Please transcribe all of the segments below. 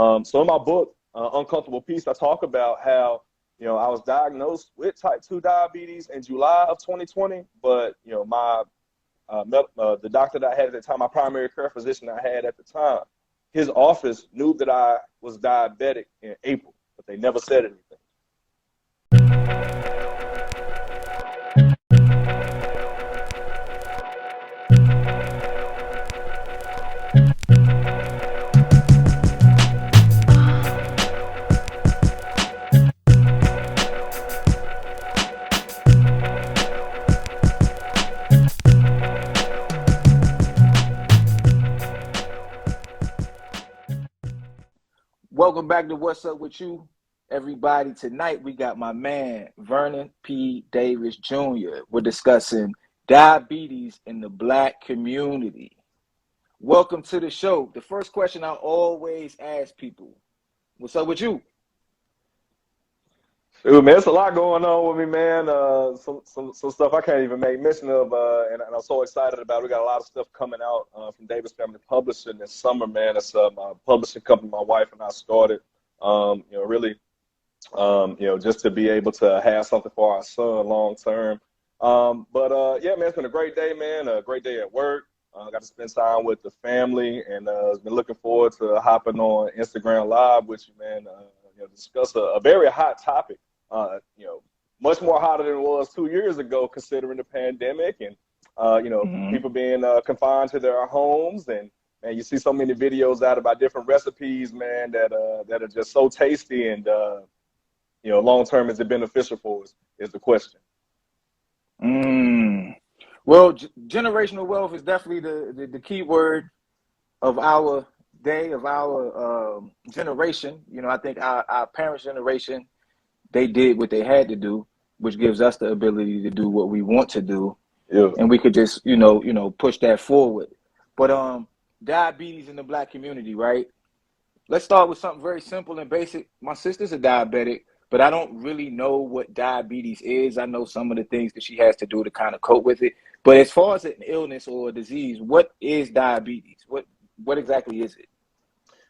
So in my book, Uncomfortable Peace, I talk about how, I was diagnosed with type 2 diabetes in July of 2020, but, the doctor that I had at the time, my primary care physician I had at the time, his office knew that I was diabetic in April, but they never said anything. Welcome back to What's Up With You, everybody. Tonight we got my man, Vernon P. Davis Jr. We're discussing diabetes in the Black community. Welcome to the show. The first question I always ask people, what's up with you? Dude, man, it's a lot going on with me, man. Some stuff I can't even make mention of, and I'm so excited about it. We got a lot of stuff coming out from Davis Family Publishing this summer, man. It's my publishing company my wife and I started, really, just to be able to have something for our son long term. Yeah, man, it's been a great day, man. A great day at work. Got to spend time with the family, and I've been looking forward to hopping on Instagram Live with you, man. Discuss a very hot topic. Much more hotter than it was 2 years ago, considering the pandemic and, people being confined to their homes. And you see so many videos out about different recipes, man, that are just so tasty. And, long term, is it beneficial for us is the question. Well, generational wealth is definitely the key word of our day, of our generation. I think our parents' generation, they did what they had to do, which gives us the ability to do what we want to do. Yeah. And we could just, push that forward. But diabetes in the Black community, right? Let's start with something very simple and basic. My sister's a diabetic, but I don't really know what diabetes is. I know some of the things that she has to do to kind of cope with it. But as far as an illness or a disease, what is diabetes? What exactly is it?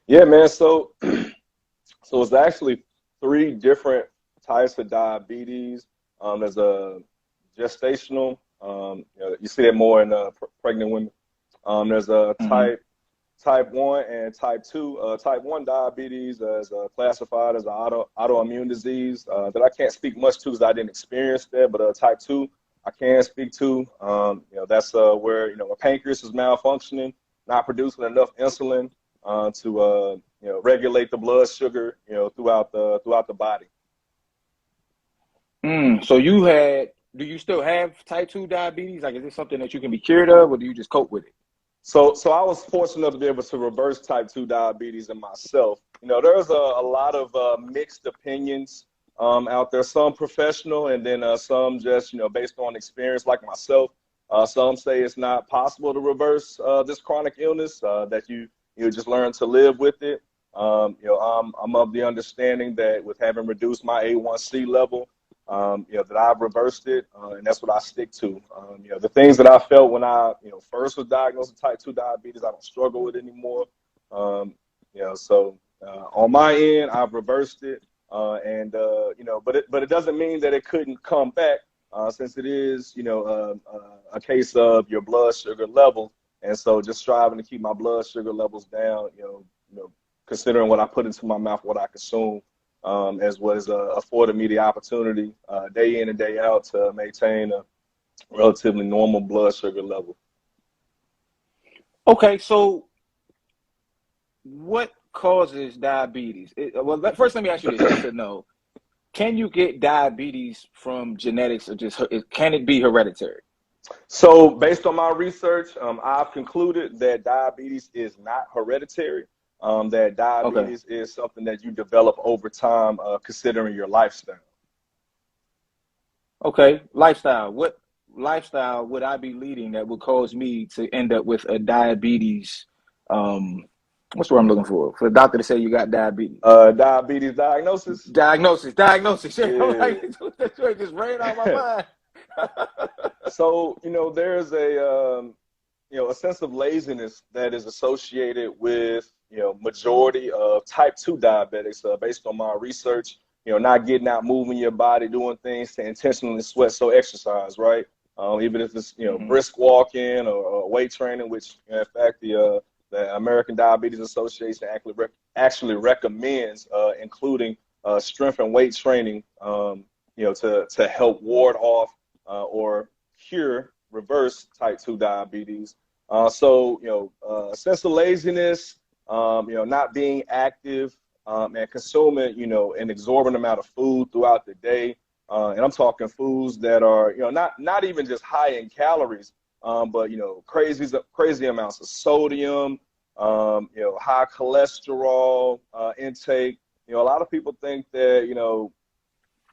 Yeah, man. So it's actually 3 different types of diabetes. There's a gestational. You see it more in pregnant women. There's a type 1 and type 2. Type 1 diabetes is classified as an autoimmune disease that I can't speak much to because I didn't experience that. But type 2, I can speak to. That's where a pancreas is malfunctioning, not producing enough insulin to regulate the blood sugar throughout the body. So do you still have type 2 diabetes? Like, is it something that you can be cured of, or do you just cope with it? So I was fortunate enough to be able to reverse type 2 diabetes in myself. There's a lot of mixed opinions out there, some professional and then some just, based on experience like myself. Some say it's not possible to reverse this chronic illness, that you just learn to live with it. I'm of the understanding that with having reduced my A1C level, that I've reversed it, and that's what I stick to. The things that I felt when I, first was diagnosed with type 2 diabetes, I don't struggle with anymore. So on my end, I've reversed it, but it doesn't mean that it couldn't come back, since it is, a case of your blood sugar level, and so just striving to keep my blood sugar levels down, considering what I put into my mouth, what I consume. As was afforded me the opportunity day in and day out to maintain a relatively normal blood sugar level. Okay, so what causes diabetes? First, let me ask you this, yes or no. Can you get diabetes from genetics, or can it be hereditary? So based on my research, I've concluded that diabetes is not hereditary. That diabetes is something that you develop over time, considering your lifestyle. Okay, lifestyle. What lifestyle would I be leading that would cause me to end up with a diabetes? What's the word I'm looking for? For the doctor to say you got diabetes. Diabetes diagnosis. Diagnosis. Yeah. Like, that just ran out of my mind. So there's a sense of laziness that is associated with majority of type 2 diabetics, based on my research, not getting out, moving your body, doing things to intentionally sweat, so exercise, right? Even if it's, Mm-hmm. brisk walking or weight training, which, in fact, the American Diabetes Association actually recommends including strength and weight training, to help ward off or cure, reverse type 2 diabetes. Sense of laziness, not being active, and consuming, an exorbitant amount of food throughout the day. And I'm talking foods that are, not even just high in calories, but, crazy amounts of sodium, high cholesterol intake. A lot of people think that,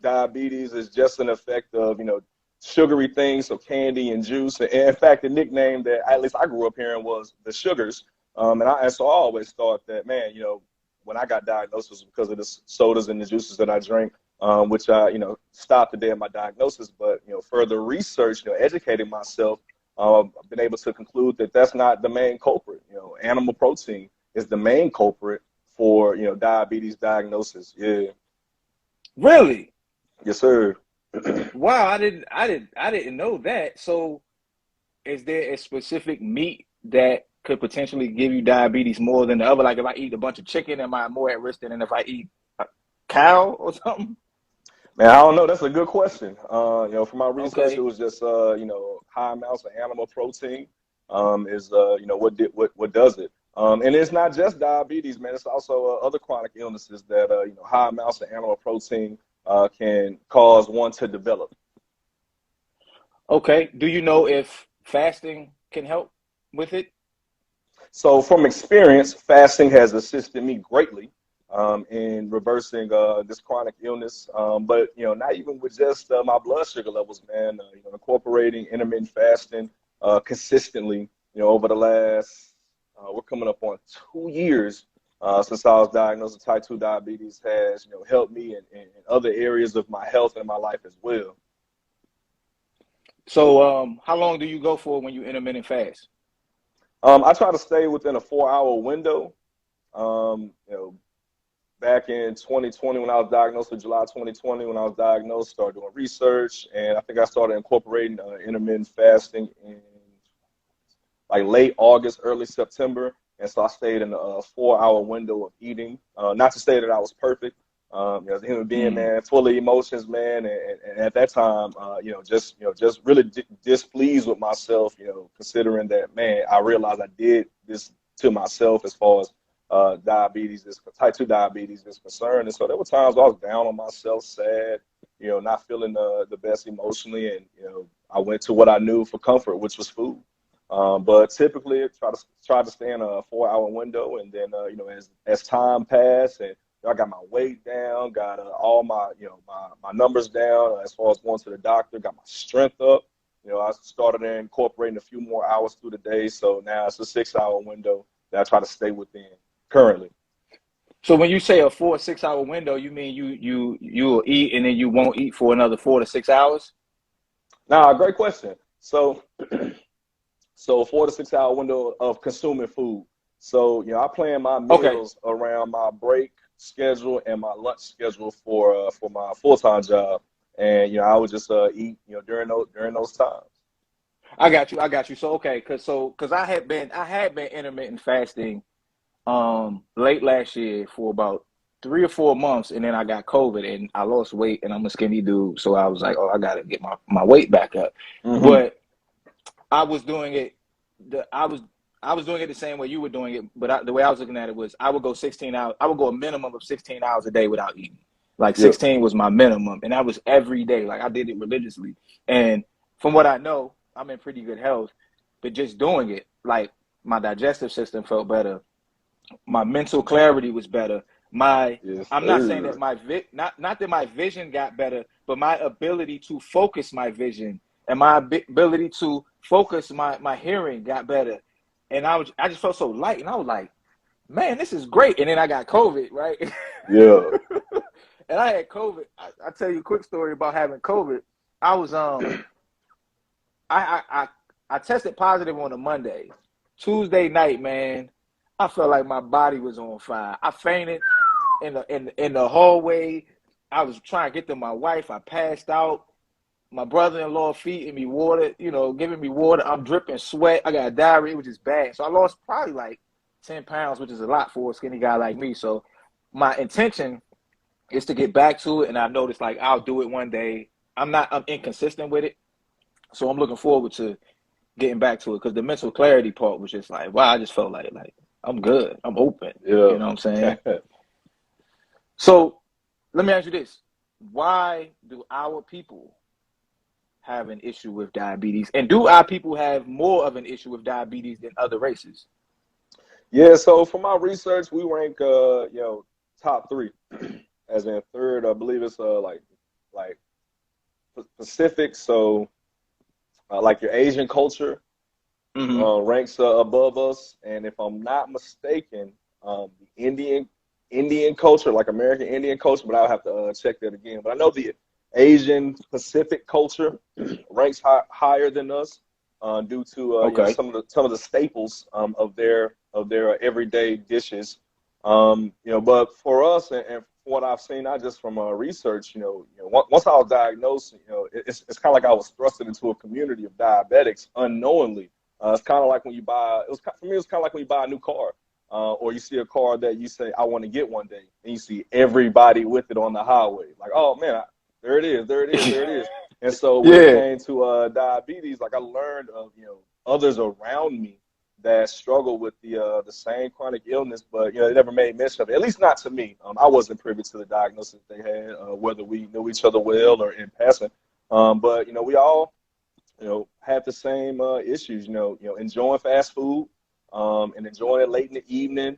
diabetes is just an effect of, sugary things, so candy and juice. And in fact, the nickname that at least I grew up hearing was the sugars. So I always thought that, man, when I got diagnosed was because of the sodas and the juices that I drank, which I, stopped the day of my diagnosis. But, further research, educating myself, I've been able to conclude that that's not the main culprit. Animal protein is the main culprit for, diabetes diagnosis. Yeah. Really? Yes, sir. Wow, I didn't know that. So is there a specific meat that could potentially give you diabetes more than the other? Like if I eat a bunch of chicken, am I more at risk than if I eat a cow or something? Man, I don't know. That's a good question. For my research, it Okay. was just, high amounts of animal protein, is, what does it. And it's not just diabetes, man. It's also other chronic illnesses that, high amounts of animal protein can cause one to develop. Okay. Do you know if fasting can help with it? So from experience, fasting has assisted me greatly in reversing this chronic illness. But not even with just my blood sugar levels, man. Incorporating intermittent fasting consistently. Over the last, we're coming up on 2 years since I was diagnosed with type 2 diabetes, has helped me in other areas of my health and my life as well. So how long do you go for when you intermittent fast? I try to stay within a 4 hour window. Um, you know, Back in 2020, when I was diagnosed in July 2020, when I was diagnosed, started doing research, and I think I started incorporating intermittent fasting in like late August, early September. And so I stayed in a 4 hour window of eating. Not to say that I was perfect. As a human being, Mm. man, full of emotions, man, and at that time, just really displeased with myself, considering that, man, I realized I did this to myself as far as diabetes, this type 2 diabetes is concerned. And so there were times I was down on myself, sad, not feeling the best emotionally, and I went to what I knew for comfort, which was food. But typically, try to stay in a 4 hour window, and then as time passed, and I got my weight down, got all my my numbers down as far as going to the doctor, got my strength up. I started incorporating a few more hours through the day, so now it's a 6 hour window that I try to stay within currently. So when you say a 4 or 6 hour window, you mean you'll eat and then you won't eat for another 4 to 6 hours? Now, great question. So 4 to 6 hour window of consuming food. So I plan my Okay. meals around my break schedule and my lunch schedule for my full time job, and I would just eat during those times. I got you. So okay, cause I had been intermittent fasting late last year for about 3 or 4 months, and then I got COVID and I lost weight, and I'm a skinny dude, so I was like, oh, I gotta get my weight back up. Hmm. But I was doing it the I was doing it the same way you were doing it, but the way I was looking at it was I would go 16 hours. I would go a minimum of 16 hours a day without eating. Like Yeah. 16 was my minimum, and that was every day. Like I did it religiously. And from what I know, I'm in pretty good health, but just doing it, like my digestive system felt better, my mental clarity was better. My Yes, I'm not saying that sir. not that my vision got better, but my ability to focus my vision and my ability to focus my hearing got better. And I just felt so light, and I was like, man, this is great. And then I got COVID, right? Yeah. And I had COVID. I tell you a quick story about having COVID. I was I tested positive on a Monday. Tuesday night, man, I felt like my body was on fire. I fainted in the hallway. I was trying to get to my wife. I passed out. My brother-in-law feeding me water, giving me water. I'm dripping sweat. I got diarrhea, which is bad. So I lost probably like 10 pounds, which is a lot for a skinny guy like me. So my intention is to get back to it. And I noticed like I'll do it one day. I'm inconsistent with it. So I'm looking forward to getting back to it because the mental clarity part was just like, wow, I just felt like I'm good. I'm open. Yeah. You know what I'm saying? So let me ask you this. Why do our people have an issue with diabetes? And do our people have more of an issue with diabetes than other races? Yeah, so for my research, we rank top three, as in third. I believe it's like Pacific. So like your Asian culture ranks above us, and if I'm not mistaken, the Indian culture, like American Indian culture, but I'll have to check that again. But I know the Asian Pacific culture ranks higher than us due to Okay. some of the staples of their everyday dishes. But for us and from what I've seen, not just from research, once I was diagnosed, it's kind of like I was thrusted into a community of diabetics unknowingly. It's kind of like when you buy. For me, it was kind of like when you buy a new car. Or you see a car that you say, I want to get one day, and you see everybody with it on the highway. Like, oh, man, there it is, there it is, there it is. And so when it came to diabetes, like I learned of, others around me that struggle with the same chronic illness, but, they never made mention of it, at least not to me. I wasn't privy to the diagnosis they had, whether we knew each other well or in passing. But, we all, had the same issues, enjoying fast food, and enjoying it late in the evening,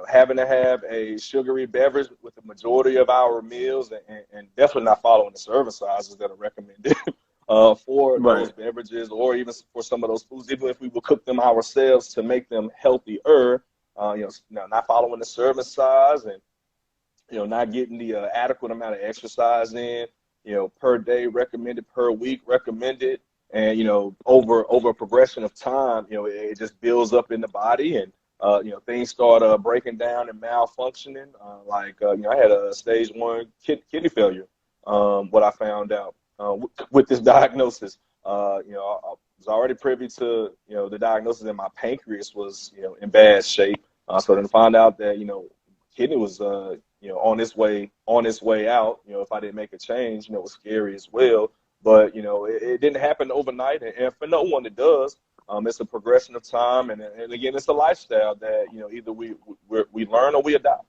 having to have a sugary beverage with the majority of our meals, and definitely not following the serving sizes that are recommended for those beverages, or even for some of those foods, even if we would cook them ourselves to make them healthier, not following the serving size, and not getting the adequate amount of exercise in, per day recommended, per week recommended. And, over a progression of time, it just builds up in the body, and, things start breaking down and malfunctioning. I had a stage 1 kidney failure, what I found out with this diagnosis. I was already privy to, the diagnosis that my pancreas was, in bad shape. So then to find out that, kidney was, on its way out, if I didn't make a change, it was scary as well. But, it didn't happen overnight, and for no one it does. It's a progression of time, and again, it's a lifestyle that, either we learn or we adopt.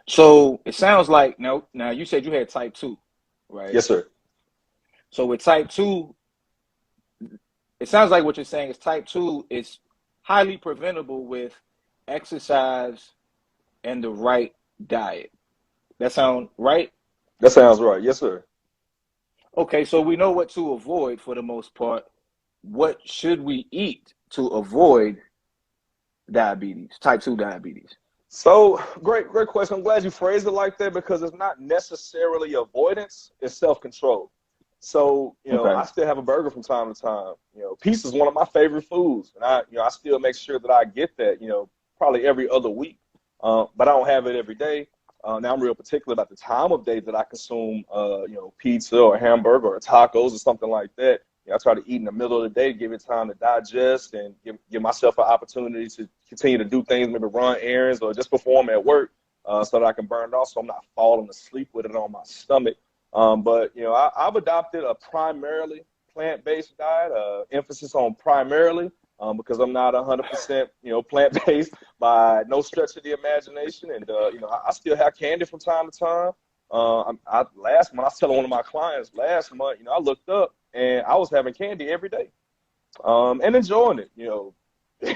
So it sounds like, now you said you had type 2, right? Yes, sir. So with type 2, it sounds like what you're saying is type 2 is highly preventable with exercise and the right diet. That sound right? That sounds right. Yes, sir. Okay, so we know what to avoid for the most part. What should we eat to avoid diabetes, type 2 diabetes? So great question. I'm glad you phrased it like that, because it's not necessarily avoidance, it's self-control. So, I still have a burger from time to time. Pizza is one of my favorite foods, and I still make sure that I get that, probably every other week. But I don't have it every day. Now I'm real particular about the time of day that I consume, pizza or hamburger or tacos or something like that. I try to eat in the middle of the day, give it time to digest, and give myself an opportunity to continue to do things, maybe run errands or just perform at work, so that I can burn it off, so I'm not falling asleep with it on my stomach. But I've adopted a primarily plant-based diet, emphasis on primarily, because I'm not 100%, plant-based by no stretch of the imagination. And, I still have candy from time to time. Last month, I was telling one of my clients last month, I looked up and I was having candy every day, and enjoying it,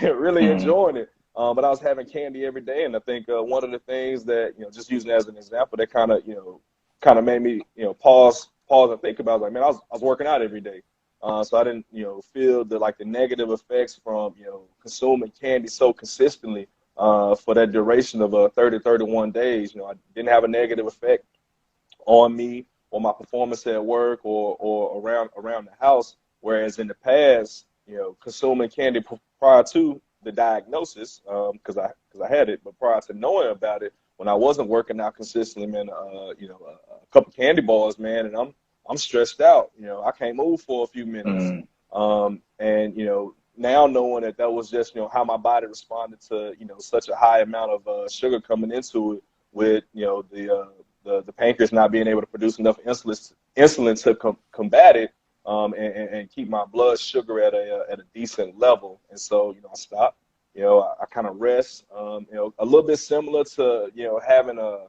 really enjoying it. But I was having candy every day. And I think one of the things that, just using it as an example, that kind of made me, pause and think about, like, man, I was working out every day. So I didn't, feel the negative effects from, consuming candy so consistently for that duration of 31 days. I didn't have a negative effect on me or my performance at work or around the house. Whereas in the past, consuming candy prior to the diagnosis, because I had it, but prior to knowing about it, when I wasn't working out consistently, man, a couple candy bars, man, and I'm stressed out. I can't move for a few minutes. Mm. And now knowing that was just how my body responded to such a high amount of sugar coming into it, with the pancreas not being able to produce enough insulin to combat it, and keep my blood sugar at a decent level. And so I stopped. I kind of rest. A little bit similar to having a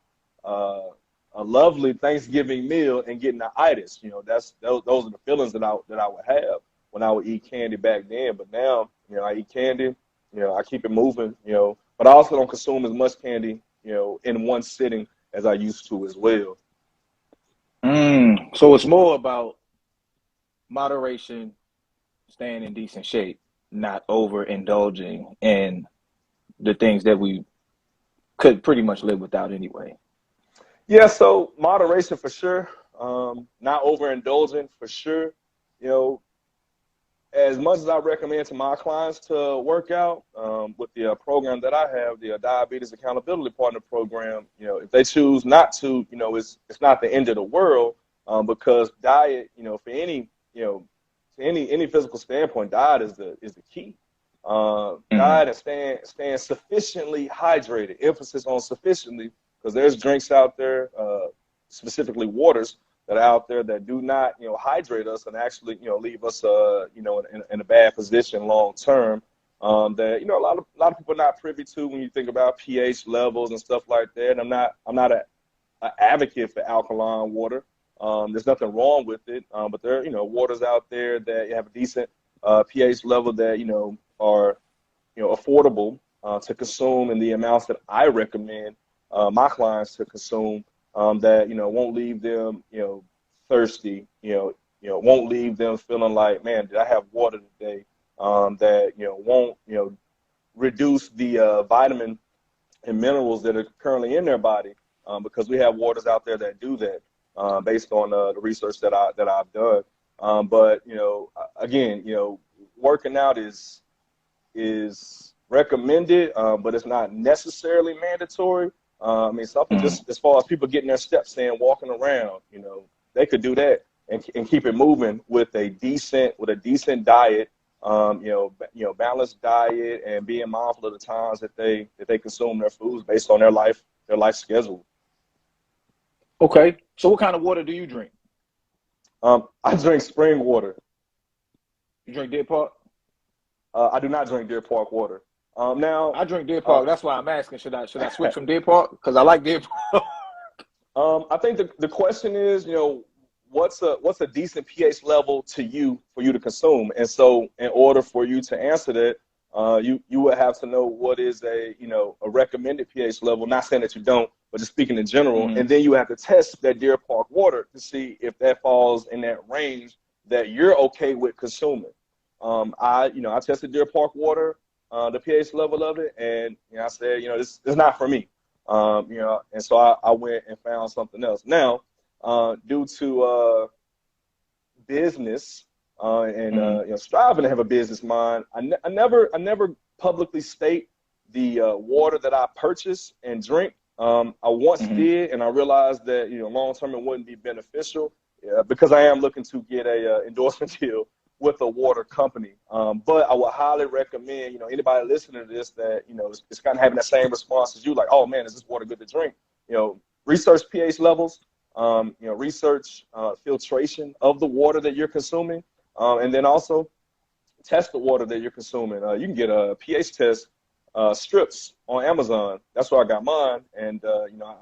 lovely Thanksgiving meal and getting the itis. Those are the feelings that I would have when I would eat candy back then. But now, I eat candy. I keep it moving. But I also don't consume as much candy, in one sitting as I used to as well. So it's more about moderation, staying in decent shape, not overindulging in the things that we could pretty much live without anyway. Yeah, so moderation for sure. Not overindulging for sure. As much as I recommend to my clients to work out, with the program that I have, the Diabetes Accountability Partner Program, if they choose not to, it's not the end of the world, because diet, for any, to any physical standpoint, diet is the key. Diet and staying sufficiently hydrated. Emphasis on sufficiently, because there's drinks out there, specifically waters, that are out there that do not, hydrate us and actually, leave us, in a bad position long term. That a lot of people are not privy to when you think about pH levels and stuff like that. I'm not an advocate for alkaline water. There's nothing wrong with it, but there are waters out there that have a decent pH level that are affordable to consume in the amounts that I recommend my clients to consume. That won't leave them thirsty, won't leave them feeling like, man, did I have water today? That won't reduce the vitamin and minerals that are currently in their body, because we have waters out there that do that, based on the research that I've done. But again, working out is recommended, but it's not necessarily mandatory. I mean, something just as far as people getting their steps in, walking around, they could do that and keep it moving with a decent diet, balanced diet, and being mindful of the times that they consume their foods based on their life schedule. Okay, so what kind of water do you drink? I drink spring water. You drink Deer Park? I do not drink Deer Park water. Now I drink Deer Park. That's why I'm asking. Should I switch from Deer Park? Because I like Deer Park. I think the question is, what's a decent pH level to you for you to consume? And so, in order for you to answer that, you would have to know what is a recommended pH level. Not saying that you don't, but just speaking in general. And then you have to test that Deer Park water to see if that falls in that range that you're okay with consuming. I tested Deer Park water, the pH level of it, and I said, this is not for me. And so I went and found something else. Now, due to business, and striving to have a business mind, I never publicly state the water that I purchase and drink. I once did, and I realized that long term it wouldn't be beneficial, because I am looking to get a endorsement deal with a water company. But I would highly recommend, anybody listening to this that, is kind of having the same response as you, like, oh man, is this water good to drink? Research pH levels, research filtration of the water that you're consuming, and then also test the water that you're consuming. You can get a pH test strips on Amazon. That's where I got mine. And,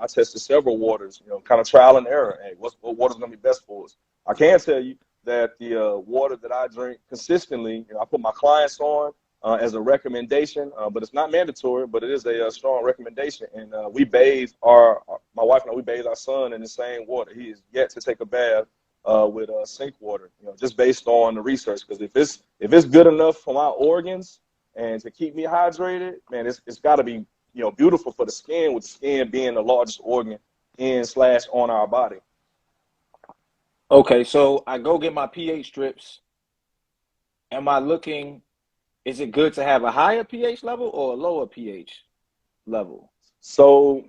I tested several waters, kind of trial and error. Hey, what water's going to be best for us? I can tell you that the water that I drink consistently, I put my clients on as a recommendation, but it's not mandatory, but it is a strong recommendation. And we bathe my wife and I, we bathe our son in the same water. He is yet to take a bath with sink water, just based on the research. Because if it's good enough for my organs and to keep me hydrated, man, it's got to be beautiful for the skin, with the skin being the largest organ in/on our body. Okay, so I go get my pH strips, am I looking, is it good to have a higher pH level or a lower pH level? So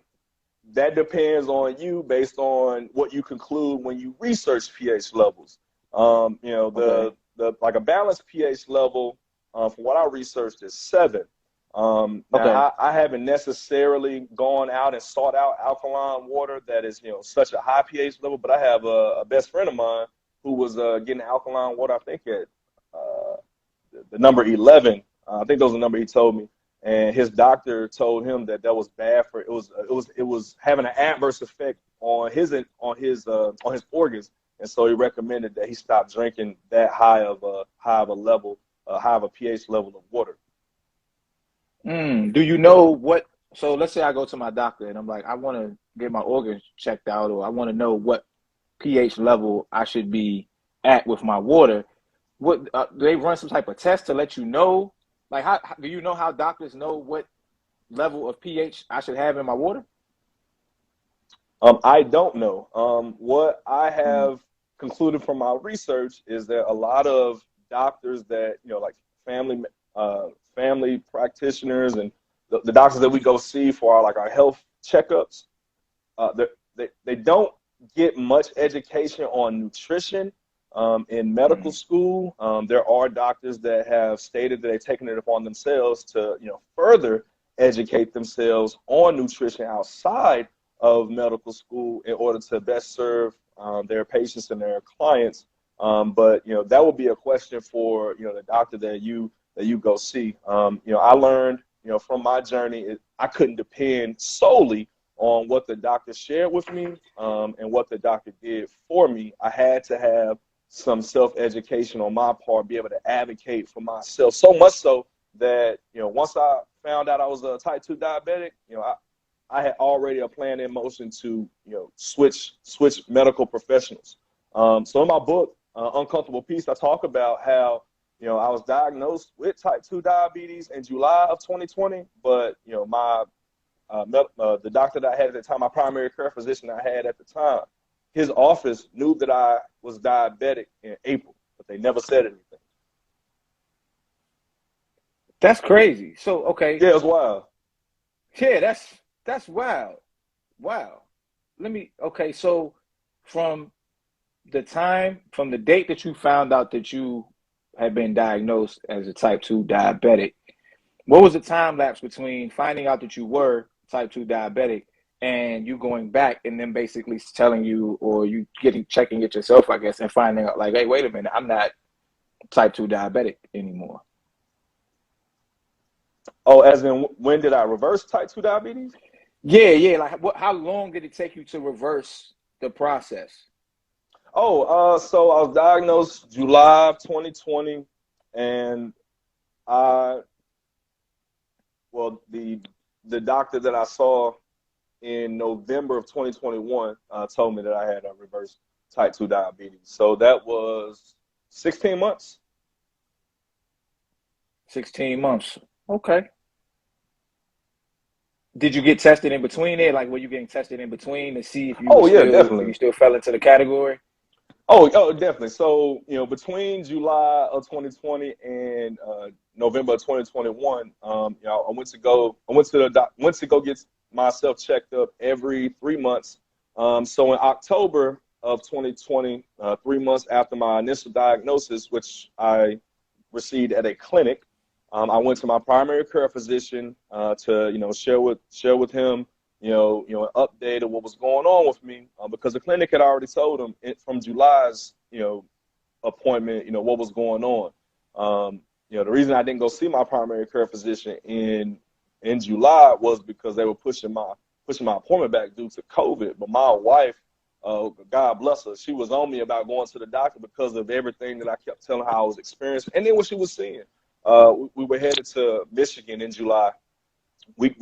that depends on you based on what you conclude when you research pH levels. You know, Okay. the like a balanced pH level, from what I researched, is 7. Now, Okay. I haven't necessarily gone out and sought out alkaline water that is, you know, such a high pH level, but I have a best friend of mine who was getting alkaline water, I think at the number 11. I think that was the number he told me. And his doctor told him that that was bad for it was having an adverse effect on his organs, and so he recommended that he stop drinking that high of a level, high of a pH level of water. Do you know what? So let's say I go to my doctor and I'm like, I want to get my organs checked out, or I want to know what pH level I should be at with my water. What do they run some type of test to let you know? Like, how do you know how doctors know what level of pH I should have in my water? I don't know. What I Mm, have concluded from my research is that a lot of doctors that, you know, like family uh, family practitioners and the doctors that we go see for our health checkups, they don't get much education on nutrition in medical mm, school. There are doctors that have stated that they've taken it upon themselves to, you know, further educate themselves on nutrition outside of medical school in order to best serve their patients and their clients. But you know, that would be a question for, you know, the doctor that you go see. You know, I learned, you know, from my journey, I couldn't depend solely on what the doctor shared with me and what the doctor did for me. I had to have some self-education on my part, be able to advocate for myself. So much so that, you know, once I found out I was a type 2 diabetic, you know, I had already a plan in motion to, you know, switch medical professionals. So in my book, Uncomfortable Peace, I talk about how, you know, I was diagnosed with type 2 diabetes in July of 2020, but, you know, the doctor that I had at the time, my primary care physician I had at the time, his office knew that I was diabetic in April, but they never said anything. that's crazy. So okay, Yeah, it was wild. yeah, that's wild. Wow. Let me. Okay, so from from the date that you found out that you had been diagnosed as a type 2 diabetic, what was the time lapse between finding out that you were type 2 diabetic and you going back and then basically telling you, or you getting checking it yourself, I guess, and finding out like, hey, wait a minute, I'm not type 2 diabetic anymore? Oh, as in when did I reverse type 2 diabetes? Yeah, yeah. Like, how long did it take you to reverse the process? Oh, so I was diagnosed July of 2020, and I, well, the doctor that I saw in November of 2021 told me that I had a reverse type 2 diabetes. So that was 16 months. 16 months. Okay. Did you get tested in between it? Like, were you getting tested in between to see if you were Oh yeah, still, if definitely. you still fell into the category? Definitely. So, you know, between July of 2020 and November of 2021, you know, went to go get myself checked up every 3 months. So in October of 2020, 3 months after my initial diagnosis, which I received at a clinic, I went to my primary care physician to, you know, share with him, an update of what was going on with me, because the clinic had already told him from July's, appointment, what was going on. The reason I didn't go see my primary care physician in July was because they were pushing my appointment back due to COVID. But my wife, God bless her, she was on me about going to the doctor because of everything that I kept telling her I was experiencing, and then what she was seeing. We were headed to Michigan in July, week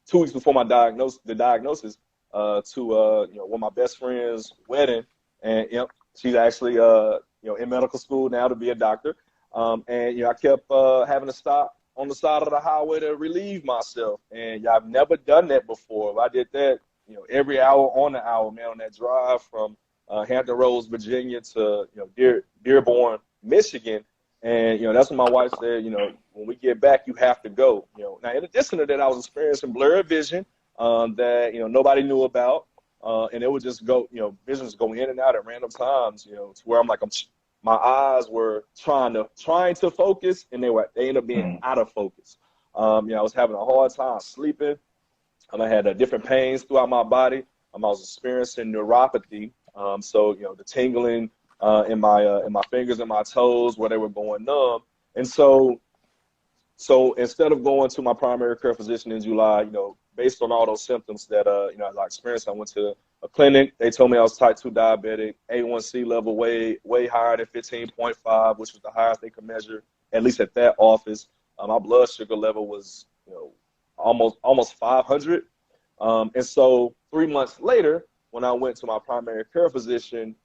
2 weeks before the diagnosis, to one of my best friend's wedding, and she's actually in medical school now to be a doctor, and I kept having to stop on the side of the highway to relieve myself, and I've never done that before. I did that every hour on the hour, man, on that drive from Hampton Roads, Virginia to Dearborn, Michigan. And, that's when my wife said, when we get back, you have to go. Now, in addition to that, I was experiencing blurred vision that, nobody knew about. And it would just go, visions go in and out at random times, to where my eyes were trying to focus, and they ended up being Mm. out of focus. I was having a hard time sleeping. I had different pains throughout my body. I was experiencing neuropathy. So, the tingling in my fingers and my toes where they were going numb. And so instead of going to my primary care physician in July, based on all those symptoms that I experienced, I went to a clinic. They told me I was type 2 diabetic, A1C level way higher than 15.5, which was the highest they could measure, at least at that office. My blood sugar level was almost 500. And so 3 months later, when I went to my primary care physician,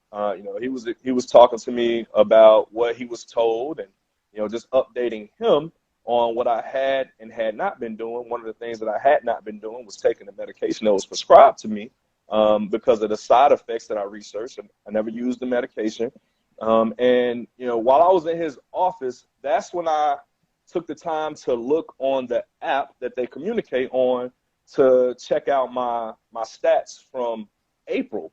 he was talking to me about what he was told, and just updating him on what I had and had not been doing. One of the things that I had not been doing was taking the medication that was prescribed to me because of the side effects that I researched. I never used the medication. And while I was in his office, that's when I took the time to look on the app that they communicate on to check out my stats from April.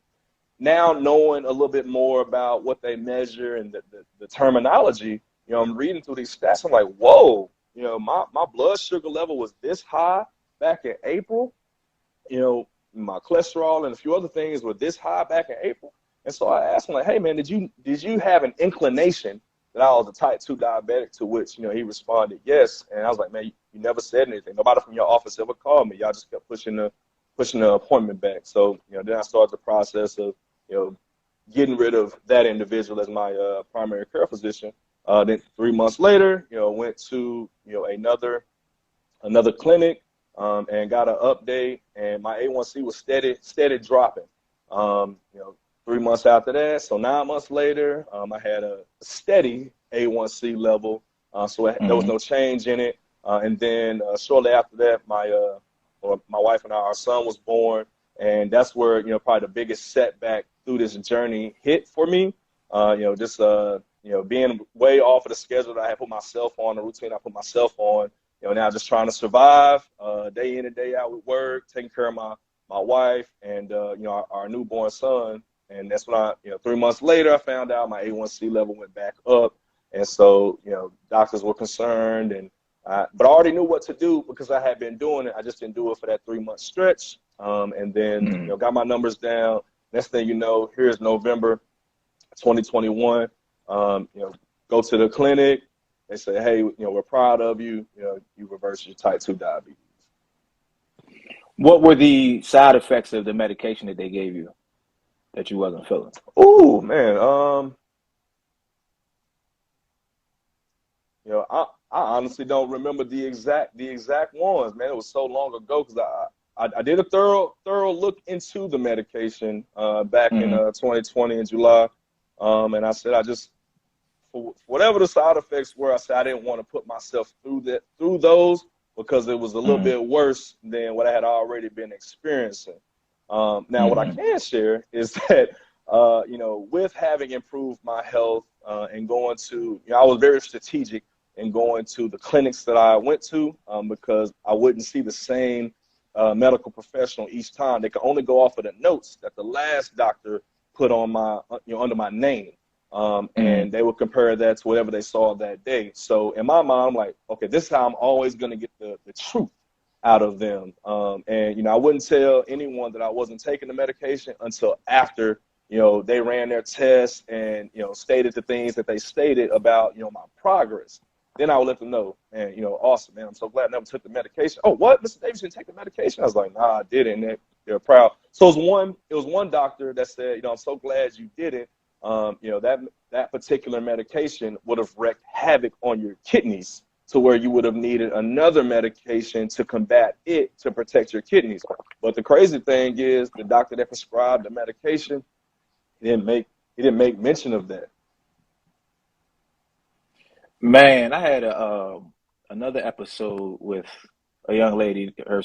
Now, knowing a little bit more about what they measure and the terminology, I'm reading through these stats. I'm like, whoa, my blood sugar level was this high back in April. My cholesterol and a few other things were this high back in April. And so I asked him, like, hey, man, did you have an inclination that I was a type 2 diabetic? To which, he responded, yes. And I was like, man, you never said anything. Nobody from your office ever called me. Y'all just kept pushing the appointment back. So, then I started the process of, getting rid of that individual as my primary care physician. Then 3 months later, went to, another clinic and got an update, and my A1C was steady dropping. 3 months after that, so 9 months later, I had a steady A1C level, so there was no change in it. And then shortly after that, my wife and our son was born, and that's where probably the biggest setback through this journey hit for me. Just being way off of the schedule that I had put myself on, the routine I put myself on. Now just trying to survive day in and day out with work, taking care of my wife and our newborn son. And that's when 3 months later, I found out my A1C level went back up. And so, doctors were concerned, but I already knew what to do because I had been doing it. I just didn't do it for that 3 month stretch. And then, got my numbers down. Next thing you know, here's November 2021. Go to the clinic. They say, hey, we're proud of you. You reversed your type 2 diabetes. What were the side effects of the medication that they gave you that you wasn't feeling? Oh, man. I honestly don't remember the exact ones, man. It was so long ago because I did a thorough look into the medication back in 2020 in July, and I said for whatever the side effects were, I said I didn't want to put myself through those because it was a little bit worse than what I had already been experiencing. Now, what I can share is that with having improved my health and going to, I was very strategic in going to the clinics that I went to because I wouldn't see the same medical professional each time. They could only go off of the notes that the last doctor put on my, under my name. And they would compare that to whatever they saw that day. So in my mind, I'm like, okay, this is how I'm always going to get the truth out of them. And, I wouldn't tell anyone that I wasn't taking the medication until after, they ran their tests and, stated the things that they stated about, my progress. Then I would let them know, and, awesome, man, I'm so glad I never took the medication. Oh, what? Mr. Davis didn't take the medication? I was like, nah, I didn't. And they're proud. So it was one doctor that said, I'm so glad you didn't. That particular medication would have wreaked havoc on your kidneys to where you would have needed another medication to combat it to protect your kidneys. But the crazy thing is the doctor that prescribed the medication, he didn't make mention of that. Man, I had another episode with a young lady. Her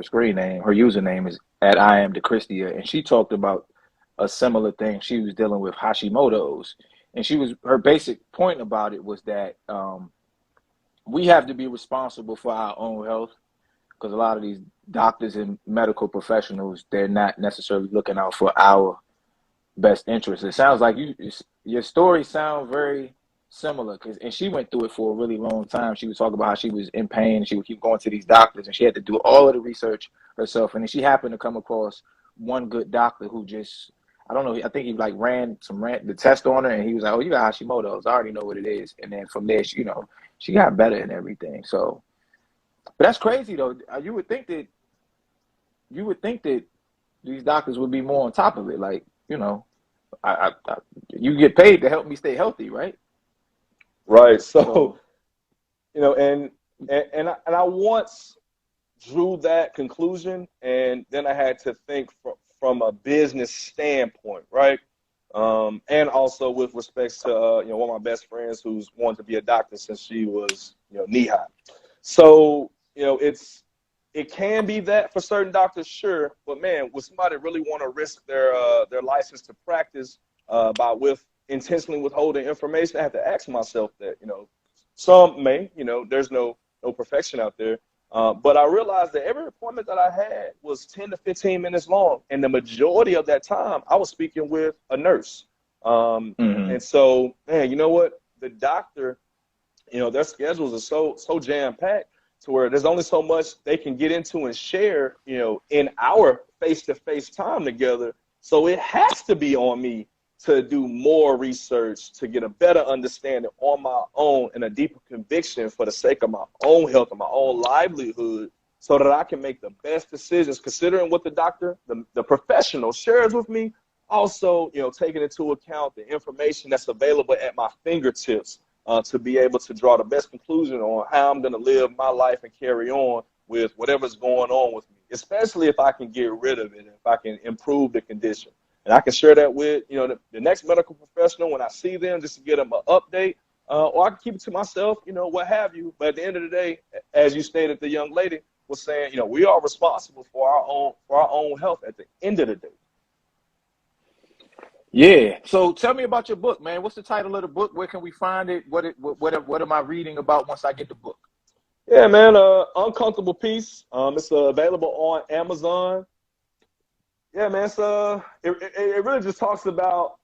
screen name, her username is at I am DeChristia, and she talked about a similar thing. She was dealing with Hashimoto's, And her basic point about it was that we have to be responsible for our own health, because a lot of these doctors and medical professionals, they're not necessarily looking out for our best interests. It sounds like your story sounds very similar, and she went through it for a really long time. She was talking about how she was in pain. She would keep going to these doctors, and she had to do all of the research herself. And then she happened to come across one good doctor who just, I don't know, I think he like ran the test on her, and he was like, "Oh, you got Hashimoto's. I already know what it is." And then from there, she got better and everything. So, but that's crazy though. You would think that these doctors would be more on top of it. Like, you get paid to help me stay healthy, right? Right. So, and I once drew that conclusion, and then I had to think from a business standpoint, right? And also with respects to one of my best friends who's wanted to be a doctor since she was knee high. So it can be that for certain doctors, sure, but man, would somebody really want to risk their license to practice with intentionally withholding information? I have to ask myself that. Some may, there's no perfection out there. But I realized that every appointment that I had was 10 to 15 minutes long. And the majority of that time, I was speaking with a nurse. And so, man, you know what? The doctor, their schedules are so jam-packed to where there's only so much they can get into and share, in our face-to-face time together. So it has to be on me to do more research, to get a better understanding on my own and a deeper conviction for the sake of my own health and my own livelihood, so that I can make the best decisions, considering what the doctor, the professional, shares with me. Also, taking into account the information that's available at my fingertips to be able to draw the best conclusion on how I'm going to live my life and carry on with whatever's going on with me, especially if I can get rid of it, if I can improve the condition. And I can share that with, the next medical professional when I see them, just to get them an update, or I can keep it to myself, what have you. But at the end of the day, as you stated, the young lady was saying, we are responsible for our own health at the end of the day. Yeah. So tell me about your book, man. What's the title of the book? Where can we find it? What am I reading about once I get the book? Yeah, man. Uncomfortable Peace. It's available on Amazon. Yeah, man. So it really just talks about,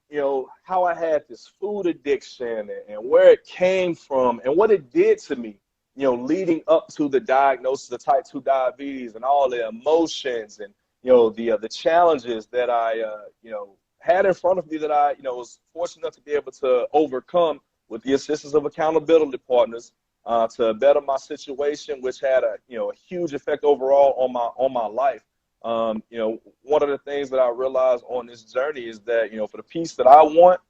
how I had this food addiction and where it came from and what it did to me, leading up to the diagnosis of type 2 diabetes, and all the emotions and, the challenges that I, had in front of me that I, was fortunate enough to be able to overcome with the assistance of accountability partners to better my situation, which had a huge effect overall on my life. One of the things that I realized on this journey is that, for the peace that I want,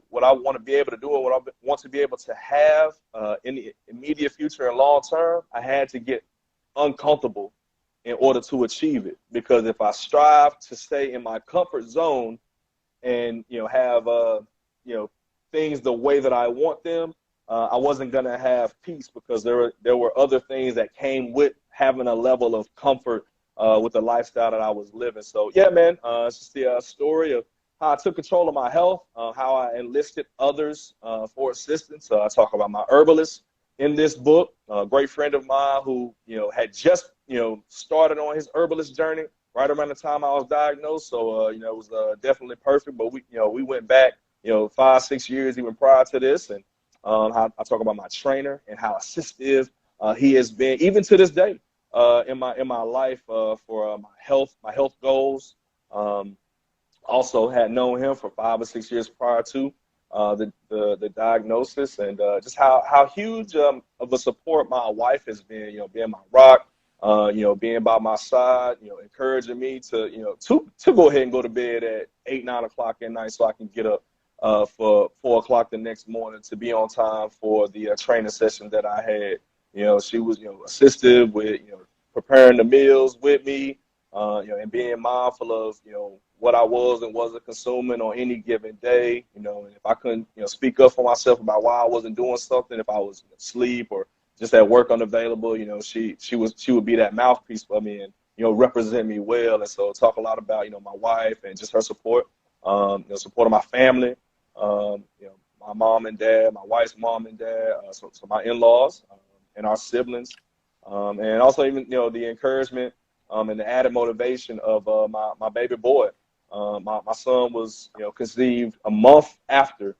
what I want to be able to do and what I want to be able to have in the immediate future and long term, I had to get uncomfortable in order to achieve it. Because if I strive to stay in my comfort zone and, have, things the way that I want them, I wasn't going to have peace, because there were other things that came with having a level of comfort with the lifestyle that I was living. So, yeah, man, it's just the story of how I took control of my health, how I enlisted others for assistance. I talk about my herbalist in this book, a great friend of mine who, had just, started on his herbalist journey right around the time I was diagnosed. So, it was definitely perfect. But we went back, 5-6 years even prior to this. And how I talk about my trainer and how assistive he has been, even to this day. In my life for my health goals. Also had known him for 5 or 6 years prior to the diagnosis, and just how huge of a support my wife has been. Being my rock, being by my side, encouraging me to to go ahead and go to bed at 8-9 o'clock at night so I can get up for 4 o'clock the next morning to be on time for the training session that I had. She was, assistive with, preparing the meals with me, and being mindful of, what I was and wasn't consuming on any given day. And if I couldn't, speak up for myself about why I wasn't doing something, if I was asleep or just at work unavailable, she would be that mouthpiece for me and, represent me well. And so talk a lot about, my wife and just her support, support of my family, my mom and dad, my wife's mom and dad, so my in-laws and our siblings, and also even the encouragement and the added motivation of my baby boy. My son was conceived a month after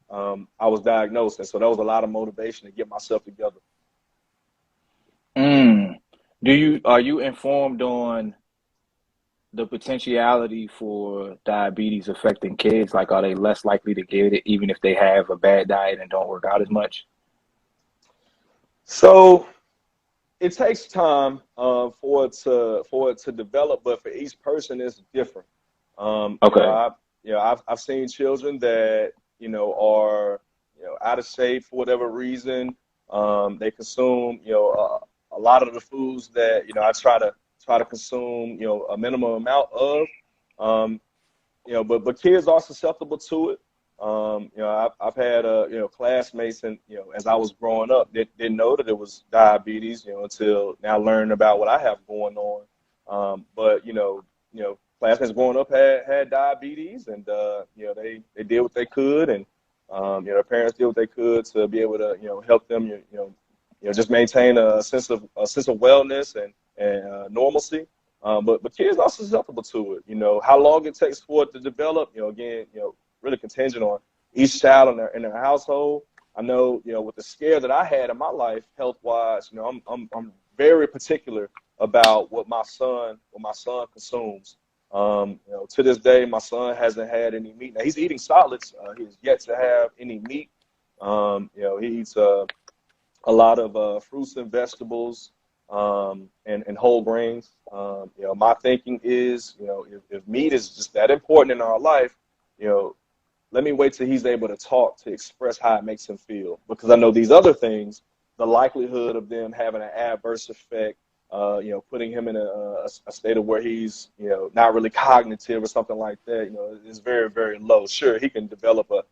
I was diagnosed, and so that was a lot of motivation to get myself together. Mm. Are you informed on the potentiality for diabetes affecting kids? Like, are they less likely to get it even if they have a bad diet and don't work out as much? So it takes time for it to develop, but for each person it's different. Okay. I've seen children that are out of shape for whatever reason. They consume a lot of the foods that I try to consume a minimum amount of. Um, but kids are susceptible to it. I've had classmates, and as I was growing up, didn't know that it was diabetes, until now learning about what I have going on. But classmates growing up had diabetes, and they did what they could, and their parents did what they could to be able to help them just maintain a sense of wellness and normalcy. But kids are susceptible to it. How long it takes for it to develop, again, really contingent on each child in their household. I know, with the scare that I had in my life, health wise, I'm very particular about what my son consumes. To this day, my son hasn't had any meat. Now he's eating solids. He's yet to have any meat. He eats a lot of fruits and vegetables, and whole grains. My thinking is, if meat is just that important in our life, let me wait till he's able to talk, to express how it makes him feel. Because I know these other things, the likelihood of them having an adverse effect, putting him in a state of where he's, not really cognitive or something like that, is very, very low. Sure, he can develop a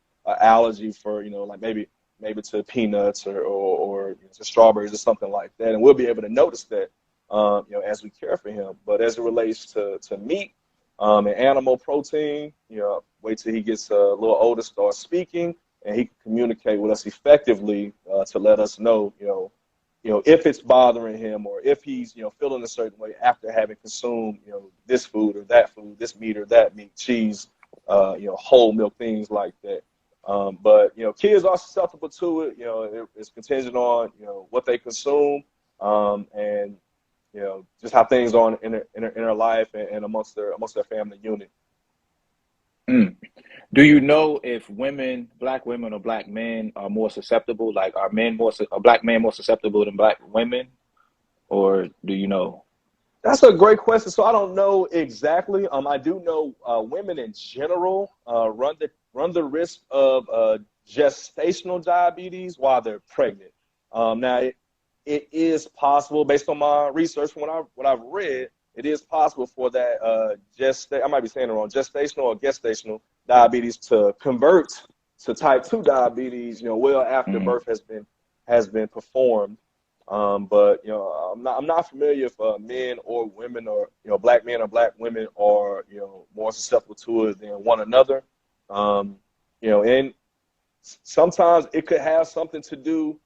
allergy for, like maybe to peanuts or to strawberries or something like that, and we'll be able to notice that, as we care for him. But as it relates to meat and animal protein, wait till he gets a little older, start speaking, and he can communicate with us effectively to let us know, if it's bothering him, or if he's, feeling a certain way after having consumed, this food or that food, this meat or that meat, cheese, whole milk, things like that. But kids are susceptible to it. It's contingent on what they consume, and just how things are in their life and amongst their family unit. Mm. Do you know if black women or black men are more susceptible? Like, are black men more susceptible than black women, or do you know? That's a great question. So I don't know exactly. I do know women in general run the risk of gestational diabetes while they're pregnant. Now, it is possible, based on my research from what I've read, it is possible for that I might be saying it wrong, gestational or gestational diabetes to convert to type 2 diabetes, well after Mm. birth has been performed. But I'm not familiar if men or women, or black men or black women are more susceptible to it than one another. And sometimes it could have something to do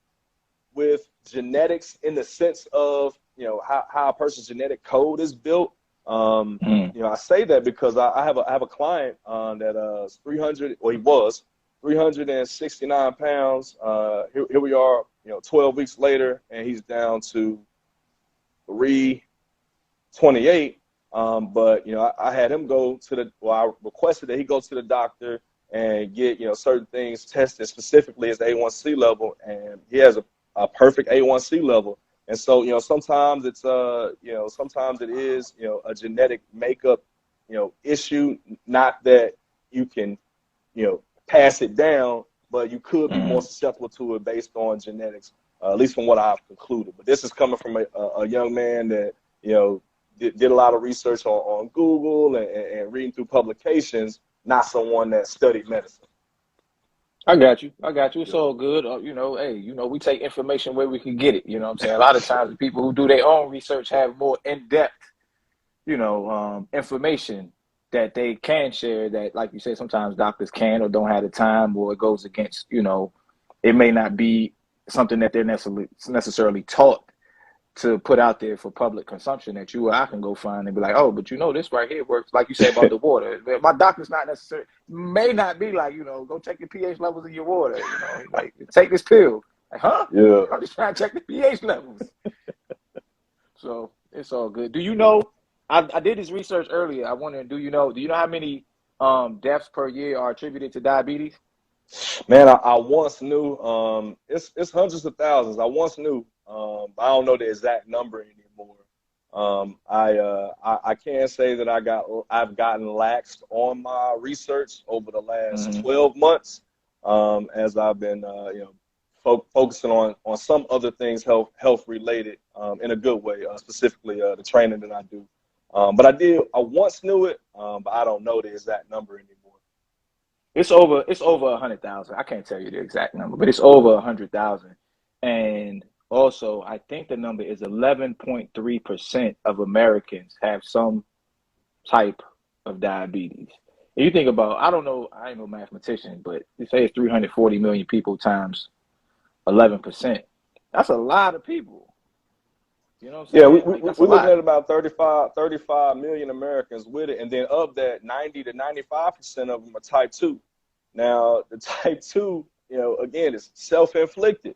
with genetics, in the sense of how a person's genetic code is built. Mm. I say that because I have a client that is 300, or he was 369 pounds. Here we are, 12 weeks later, and he's down to 328. But I had him go to I requested that he go to the doctor and get certain things tested, specifically his A1C level, and he has a perfect A1C level. And so sometimes sometimes it is a genetic makeup issue, not that you can pass it down, but you could be more Mm. susceptible to it based on genetics, at least from what I've concluded. But this is coming from a young man that did a lot of research on Google and reading through publications, not someone that studied medicine. I got you. It's Yeah. all good. Hey, we take information where we can get it. You know what I'm saying? A lot of times the people who do their own research have more in-depth, information that they can share that, like you said, sometimes doctors can or don't have the time, or it goes against, it may not be something that they're necessarily taught to put out there for public consumption that you or I can go find and be like, oh, but this right here works. Like you said about the water. My doctor's not necessarily, may not be like, go check the pH levels in your water. Like take this pill. Like, huh? Yeah. I'm just trying to check the pH levels. So it's all good. Do you know, I did this research earlier. I wonder, do you know how many deaths per year are attributed to diabetes? Man, I once knew, it's hundreds of thousands. I once knew, I don't know the exact number anymore. I can't say that I've gotten laxed on my research over the last 12 months, as I've been, focusing on some other things health related, in a good way, specifically the training that I do. But I once knew it, but I don't know the exact number anymore. It's over 100,000. I can't tell you the exact number, but it's over 100,000. And also, I think the number is 11.3% of Americans have some type of diabetes. And you think about, I ain't no mathematician, but you say it's 340 million people times 11%. That's a lot of people. You know what I'm saying? Yeah, we're looking at about 35 million Americans with it. And then of that, 90 to 95% of them are type 2. Now, the type 2, again, is self-inflicted.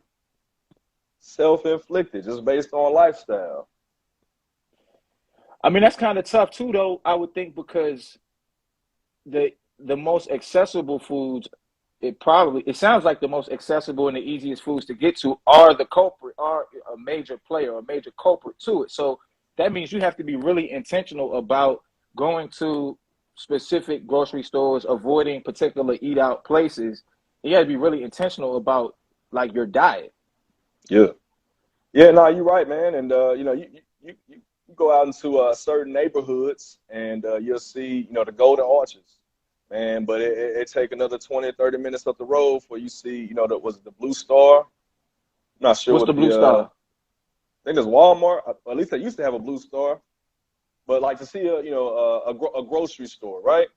Self-inflicted, just based on lifestyle. I mean, that's kind of tough too, though, I would think, because the most accessible foods, it sounds like the most accessible and the easiest foods to get to are a major player, a major culprit to it. So that means you have to be really intentional about going to specific grocery stores, avoiding particular eat out places. You got to be really intentional about like your diet. Yeah. No, you're right, man. And you go out into certain neighborhoods and you'll see, the Golden Arches, man. But it take another 20, 30 minutes up the road for you see, was it the Blue Star? I'm not sure What's what the Blue Star? I think it's Walmart. At least they used to have a Blue Star. But like to see a grocery store, right?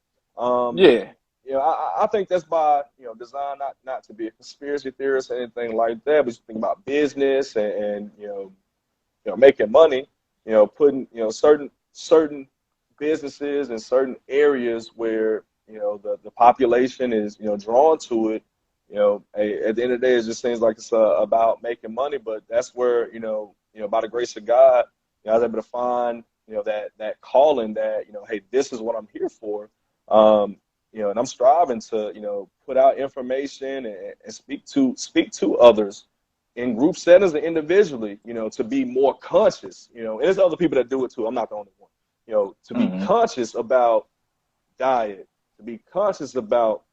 Yeah. I think that's by design, not to be a conspiracy theorist or anything like that, but you think about business and making money, putting certain businesses in certain areas where the population is drawn to it. At the end of the day, it just seems like it's about making money, but that's where by the grace of God, I was able to find that calling that hey, this is what I'm here for. And I'm striving to put out information and speak to others in group settings and individually, to be more conscious, and there's other people that do it too. I'm not the only one, to be conscious about diet, to be conscious about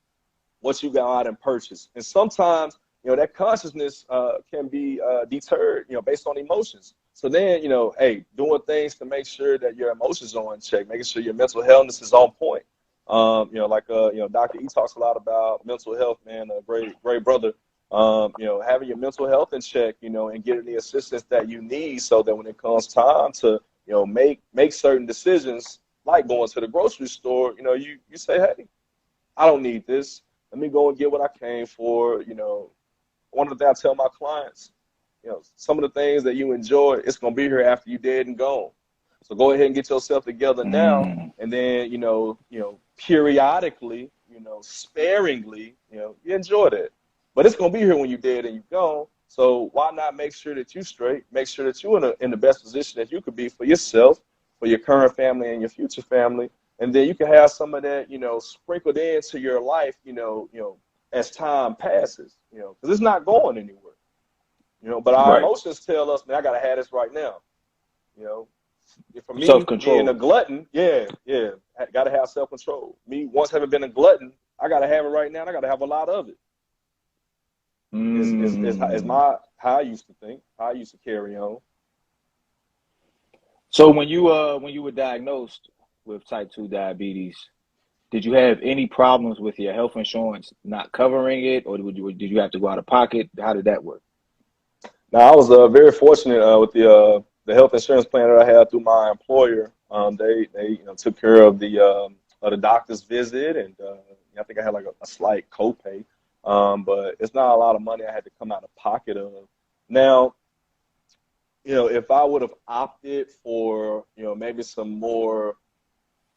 what you go out and purchase. And sometimes, that consciousness can be deterred, based on emotions. So then, hey, doing things to make sure that your emotions are in check, making sure your mental health is on point. Dr. E talks a lot about mental health, man, a great brother. Having your mental health in check, and getting the assistance that you need so that when it comes time to, make certain decisions, like going to the grocery store, you say, hey, I don't need this. Let me go and get what I came for. One of the things I tell my clients, some of the things that you enjoy, it's going to be here after you're dead and gone. So go ahead and get yourself together now, and then, periodically, sparingly, you enjoy that. But it's going to be here when you're dead and you're gone. So why not make sure that you're straight, make sure that you're in the best position that you could be for yourself, for your current family and your future family. And then you can have some of that, sprinkled into your life, as time passes, because it's not going anywhere. But our emotions tell us, man, I got to have this right now. For me, Self-control. being a glutton, got to have self-control. Me, once having been a glutton, I got to have it right now, and I got to have a lot of it. Is how I used to think, how I used to carry on. So when you were diagnosed with type 2 diabetes, did you have any problems with your health insurance not covering it, or did you have to go out of pocket? How did that work? Now, I was very fortunate with the health insurance plan that I had through my employer. They took care of the the doctor's visit, and I think I had like a slight copay, but it's not a lot of money I had to come out of pocket of. Now, if I would have opted for, maybe some more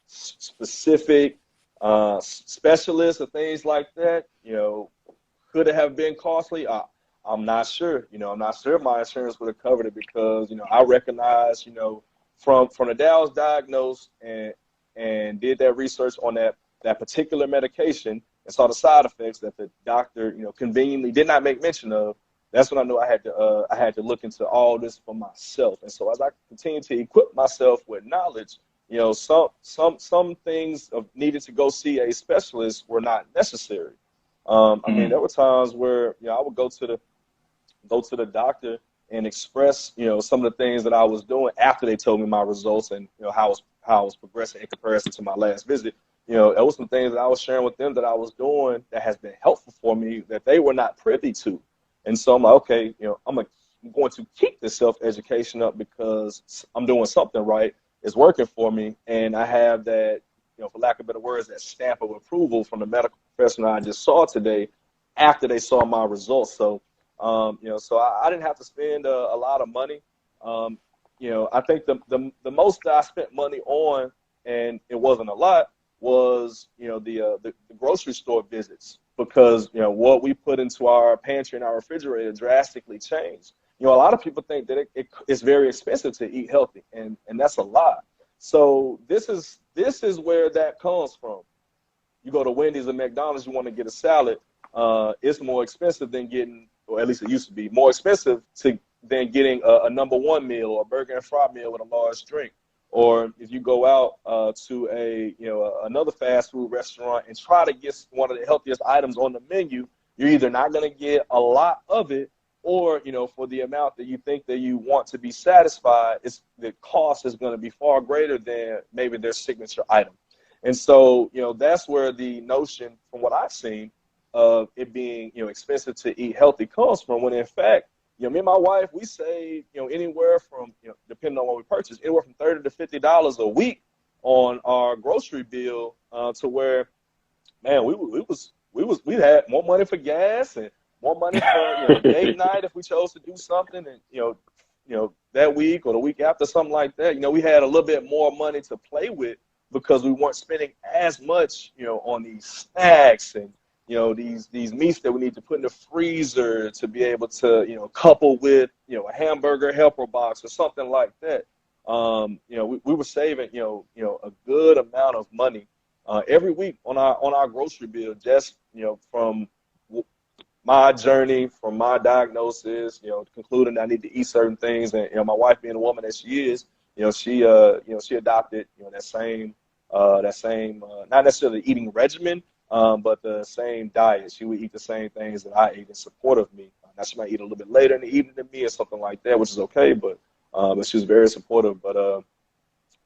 specific specialists or things like that, could it have been costly? I'm not sure. I'm not sure my insurance would have covered it because, I recognize, from the day I was diagnosed and did that research on that particular medication and saw the side effects that the doctor, conveniently did not make mention of. That's when I knew I had to look into all this for myself. And so as I continue to equip myself with knowledge, some things of needed to go see a specialist were not necessary. I mean, there were times where I would go to the doctor and express some of the things that I was doing after they told me my results and how I was progressing in comparison to my last visit. There was some things that I was sharing with them that I was doing that has been helpful for me that they were not privy to. And so I'm like, okay, I'm going to keep this self-education up because I'm doing something right. It's working for me. And I have that, for lack of better words, that stamp of approval from the medical professional I just saw today after they saw my results. So, so I didn't have to spend a lot of money. I think the most that I spent money on, and it wasn't a lot, was, the grocery store visits. Because, what we put into our pantry and our refrigerator drastically changed. A lot of people think that it's very expensive to eat healthy, and that's a lie. So this is where that comes from. You go to Wendy's or McDonald's, you want to get a salad, it's more expensive than getting, or at least it used to be, more expensive than getting a number one meal or a burger and fry meal with a large drink. Or if you go out to another fast food restaurant and try to get one of the healthiest items on the menu, you're either not going to get a lot of it, or for the amount that you think that you want to be satisfied, the cost is going to be far greater than maybe their signature item. And so that's where the notion, from what I've seen, of it being expensive to eat healthy comes from. When in fact, me and my wife, we save, anywhere from, depending on what we purchase, anywhere from $30 to $50 a week on our grocery bill, to where, man, we had more money for gas and more money for, date night if we chose to do something, and, that week or the week after, something like that. We had a little bit more money to play with because we weren't spending as much, on these snacks and, these meats that we need to put in the freezer to be able to, couple with, a hamburger helper box or something like that. We were saving, a good amount of money every week on our grocery bill, just, from my journey, from my diagnosis, concluding that I need to eat certain things. And, my wife being the woman that she is, she adopted, that same, not necessarily eating regimen, but the same diet. She would eat the same things that I ate in support of me. Now she might eat a little bit later in the evening than me or something like that, which is okay. But she was very supportive. But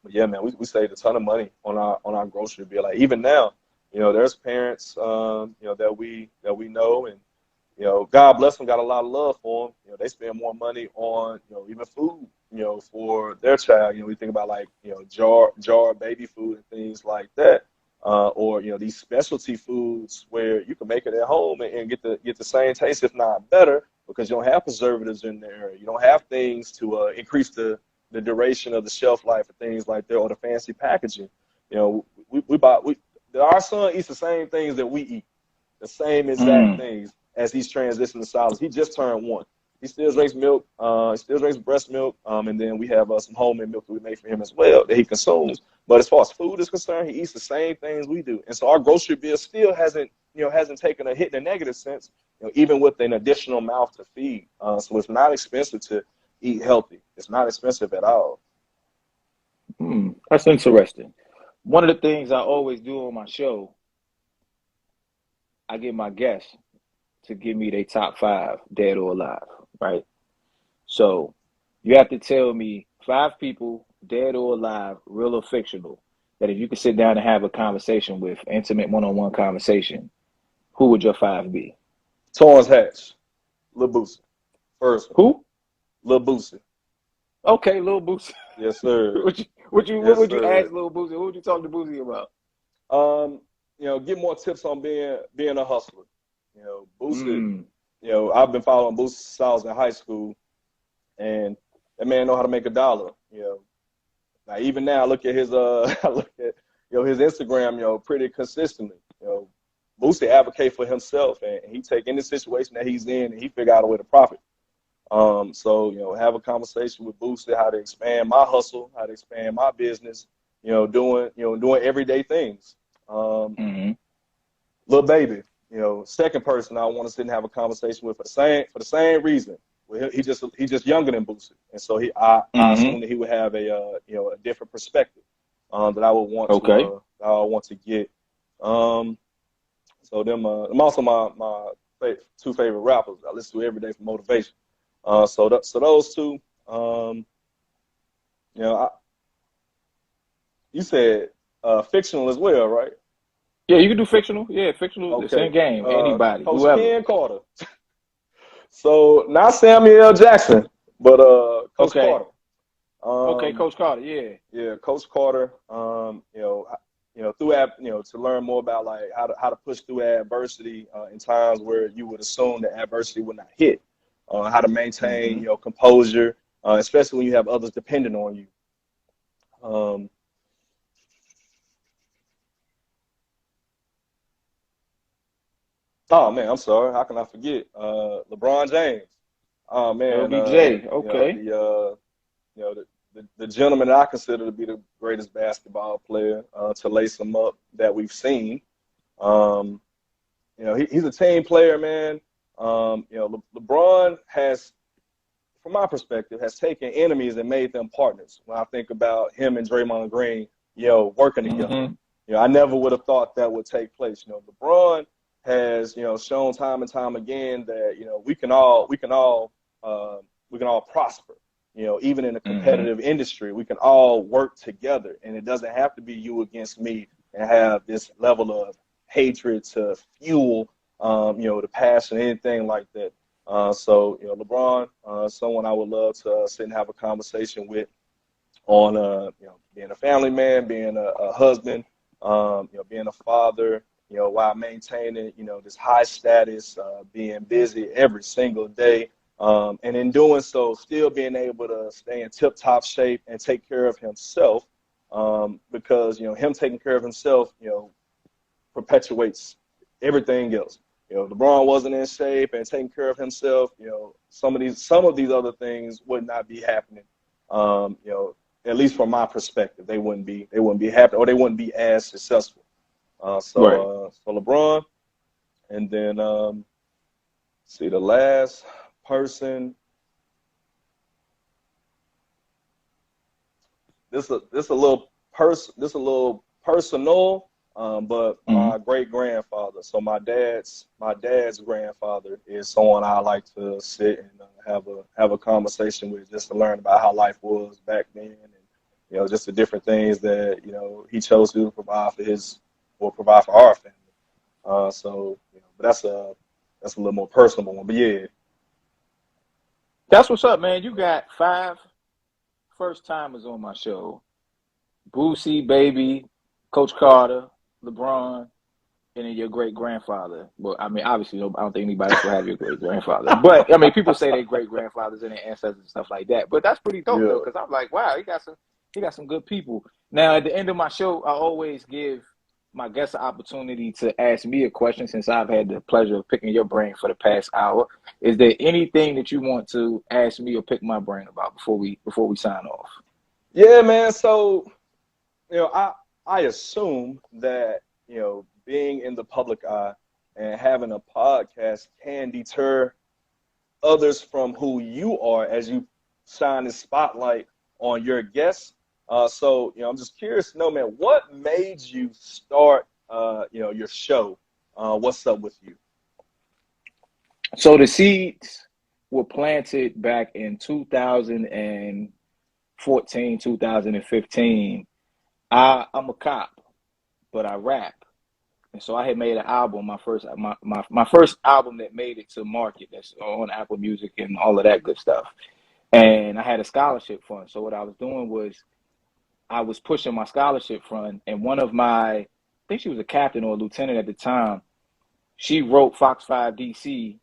yeah, man, we saved a ton of money on our grocery bill. Like even now, there's parents, that we know, and God bless them, got a lot of love for them. They spend more money on even food, for their child. We think about like jar baby food and things like that. Or these specialty foods where you can make it at home and get the same taste, if not better, because you don't have preservatives in there. You don't have things to increase the duration of the shelf life or things like that, or the fancy packaging. Our son eats the same things that we eat, the same exact things as he's transitioning to solids. He just turned 1. He still drinks milk. He still drinks breast milk. And then we have some homemade milk that we make for him as well that he consumes. But as far as food is concerned, he eats the same things we do. And so our grocery bill still hasn't taken a hit in a negative sense, even with an additional mouth to feed. So it's not expensive to eat healthy. It's not expensive at all. That's interesting. One of the things I always do on my show, I get my guests to give me their top 5, dead or alive, right? So you have to tell me 5 people, dead or alive, real or fictional, that if you could sit down and have a conversation with, intimate one-on-one conversation, who would your 5 be? Torrance Hatch, Lil Boosie. First one. Who? Lil Boosie. Okay, Lil Boosie. Yes, sir. Would you ask Lil Boosie? Who would you talk to Boosie about? Get more tips on being a hustler. Boosie. Mm. I've been following Boosie since I was in high school, and that man know how to make a dollar. Now even now, I look at his I look at his Instagram, pretty consistently. Boosie advocate for himself, and he take any situation that he's in, and he figure out a way to profit. So have a conversation with Boosie how to expand my hustle, how to expand my business. Doing everyday things. Mm-hmm. Lil Baby, second person I want to sit and have a conversation with for the same reason. Well, he just younger than Boosie, and so I Mm-hmm. assume that he would have a different perspective that I would Okay. want to get. So them also my two favorite rappers I listen to every day for motivation. So those two. I, you said fictional as well, right? Yeah, you can do fictional. Yeah, fictional. The same Okay. game. Anybody, Coach whoever. Ken Carter. So not Samuel L. Jackson, but Coach Okay. Carter. Okay, Um, Coach Carter. Yeah. yeah, Coach Carter. To learn more about like how to push through adversity in times where you would assume that adversity would not hit. How to maintain Mm-hmm. composure, especially when you have others depending on you. Um, oh man, I'm sorry. How can I forget? LeBron James. Oh man, LBJ. Okay. the gentleman that I consider to be the greatest basketball player to lace him up that we've seen. Um, he's a team player, man. LeBron has, from my perspective, has taken enemies and made them partners. When I think about him and Draymond Green, working together, Mm-hmm. I never would have thought that would take place. LeBron has, shown time and time again that we can all prosper. Even in a Mm-hmm. competitive industry, we can all work together, and it doesn't have to be you against me and have this level of hatred to fuel, the passion, anything like that. LeBron, someone I would love to sit and have a conversation with on, being a family man, being a husband, being a father, while maintaining, this high status, being busy every single day. And in doing so, still being able to stay in tip-top shape and take care of himself, because, him taking care of himself, perpetuates everything else. LeBron wasn't in shape and taking care of himself. Some of these other things would not be happening. Um, you know, at least from my perspective, they wouldn't be happening, or they wouldn't be as successful. Right. So LeBron, and then see the last person. This a little personal, but Mm-hmm. my great grandfather. So my dad's grandfather is someone I like to sit and have a conversation with, just to learn about how life was back then, and just the different things that he chose to provide for his or provide for our family. But that's a little more personal one. But yeah, That's what's up, man. You got 5 first timers on my show: Boosie, Baby, Coach Carter, LeBron, and then your great grandfather. Well, I mean, obviously, no, I don't think anybody else will have your great grandfather. But I mean, people say their great grandfathers and their ancestors and stuff like that. But that's pretty dope though, yeah, because I'm like, wow, he got some good people. Now, at the end of my show, I always give my guests an opportunity to ask me a question, since I've had the pleasure of picking your brain for the past hour. Is there anything that you want to ask me or pick my brain about before we sign off? yeah, man. So I assume that being in the public eye and having a podcast can deter others from who you are as you shine the spotlight on your guests. I'm just curious to know, man, what made you start, your show? What's up with you? So the seeds were planted back in 2014, 2015. I'm a cop, but I rap. And so I had made an album, my first album that made it to market, that's on Apple Music and all of that good stuff. And I had a scholarship fund. So what I was doing was I was pushing my scholarship fund, and one of my think she was a captain or a lieutenant at the time. She wrote Fox 5 DC,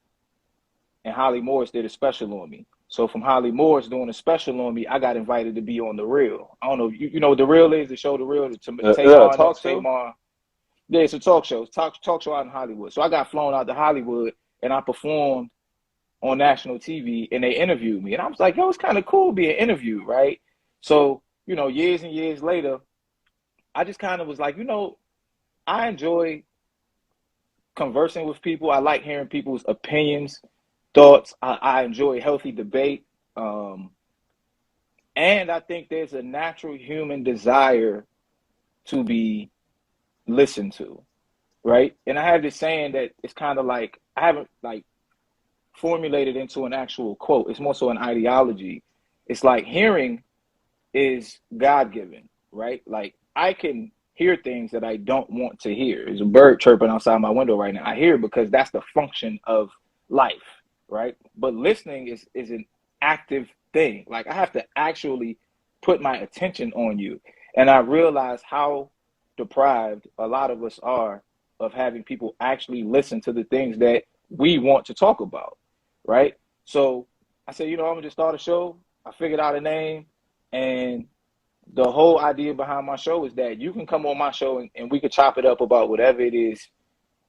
and Holly Morris did a special on me. So from Holly Morris doing a special on me, I got invited to be on The Real. I don't know, you know what The Real is? The show The Real, Yeah, talk show. Tamar. Yeah, it's a talk show. It's talk show out in Hollywood. So I got flown out to Hollywood, and I performed on national TV, and they interviewed me. And I was like, yo, it's kind of cool being interviewed, right? So, you know, years and years later, I just kind of was like, you know, I enjoy conversing with people. I like hearing people's opinions, thoughts. I enjoy healthy debate. And I think there's a natural human desire to be listened to, right? And I have this saying that it's kind of like, I haven't like formulated into an actual quote. It's more so an ideology. It's like hearing is God-given, right? Like I can hear things that I don't want to hear. There's a bird chirping outside my window right now. I hear it because that's the function of life, right? But listening is an active thing. Like I have to actually put my attention on you. And I realize how deprived a lot of us are of having people actually listen to the things that we want to talk about, right? So I said, you know, I'm gonna just start a show. I figured out a name, and the whole idea behind my show is that you can come on my show and we could chop it up about whatever it is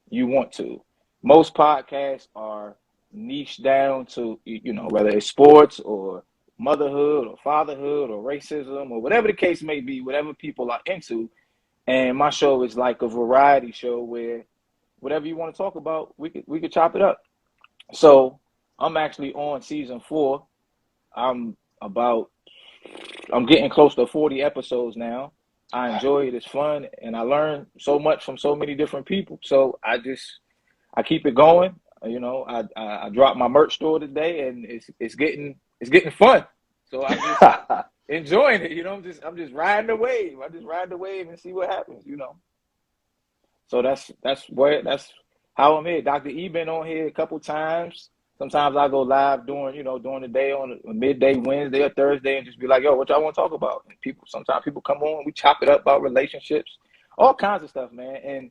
you want to. Most podcasts are niche down to, you know, whether it's sports or motherhood or fatherhood or racism or whatever the case may be, whatever people are into. And my show is like a variety show where whatever you want to talk about, we could chop it up. So I'm actually on season 4. I'm getting close to 40 episodes now. I enjoy it. It's fun, and I learn so much from so many different people. So I keep it going. You know, I dropped my merch store today, and it's getting fun. So I'm just enjoying it. You know, I'm just riding the wave. I just ride the wave and see what happens. You know. So that's how I'm here. Dr. E been on here a couple times. Sometimes I go live during the day on a midday Wednesday or Thursday and just be like, yo, what y'all want to talk about? And sometimes people come on, we chop it up about relationships, all kinds of stuff, man. And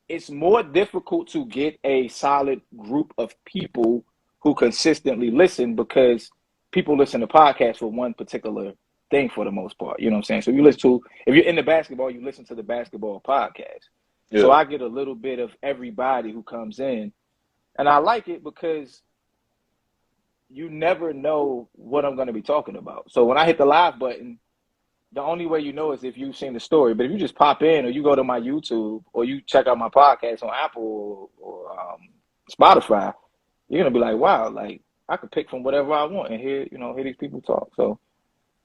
it's more difficult to get a solid group of people who consistently listen because people listen to podcasts for one particular thing for the most part. You know what I'm saying? So if you're into basketball, you listen to the basketball podcast. Yeah. So I get a little bit of everybody who comes in. And I like it because you never know what I'm going to be talking about. So when I hit the live button, the only way you know is if you've seen the story. But if you just pop in or you go to my YouTube or you check out my podcast on Apple or Spotify, you're going to be like, wow, like I could pick from whatever I want and hear these people talk. So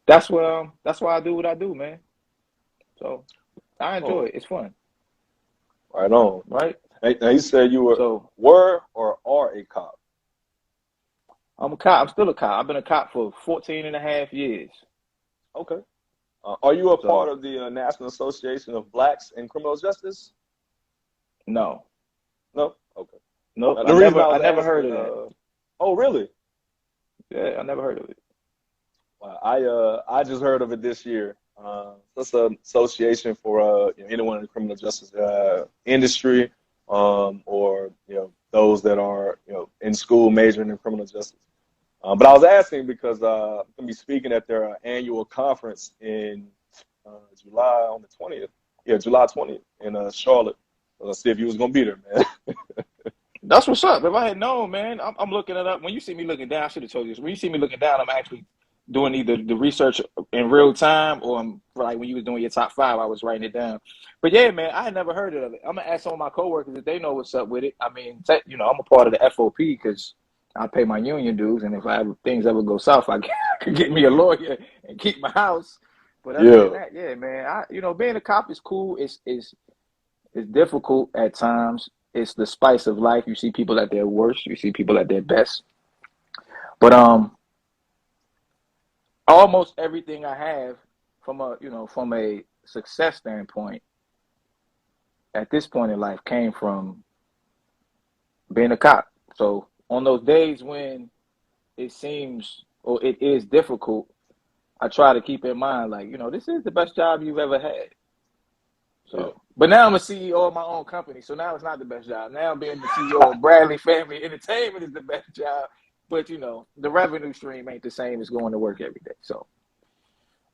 that's why I do what I do, man. So I enjoy it. It's fun. Right on. Right? Now you said you were or are a cop. I'm a cop. I'm still a cop. I've been a cop for 14 and a half years. Okay. Are you a part of the National Association of Blacks in Criminal Justice? No. No? Okay. Nope. I never heard of that. Oh, really? Yeah, I never heard of it. Well, I just heard of it this year. That's an association for anyone in the criminal justice industry, or those that are in school majoring in criminal justice. But I was asking because I'm going to be speaking at their annual conference in July on the 20th. Yeah, July 20th in Charlotte. Let's see if you was going to be there, man. That's what's up. If I had known, man, I'm looking it up. When you see me looking down, I should have told you this. When you see me looking down, I'm actually doing either the research in real time or I'm like when you was doing your top 5, I was writing it down. But yeah, man, I had never heard of it. I'm going to ask some of my coworkers if they know what's up with it. I mean, I'm a part of the FOP because I pay my union dues, and if things ever go south, I can get me a lawyer and keep my house. But other than that, yeah, man, being a cop is cool. It's difficult at times. It's the spice of life. You see people at their worst. You see people at their best. But almost everything I have from a success standpoint at this point in life came from being a cop. So on those days when it seems or it is difficult, I try to keep in mind, like, this is the best job you've ever had. Yeah. So, but now I'm a CEO of my own company, so now it's not the best job. Now being the CEO of Bradley Family Entertainment is the best job, but the revenue stream ain't the same as going to work every day. So,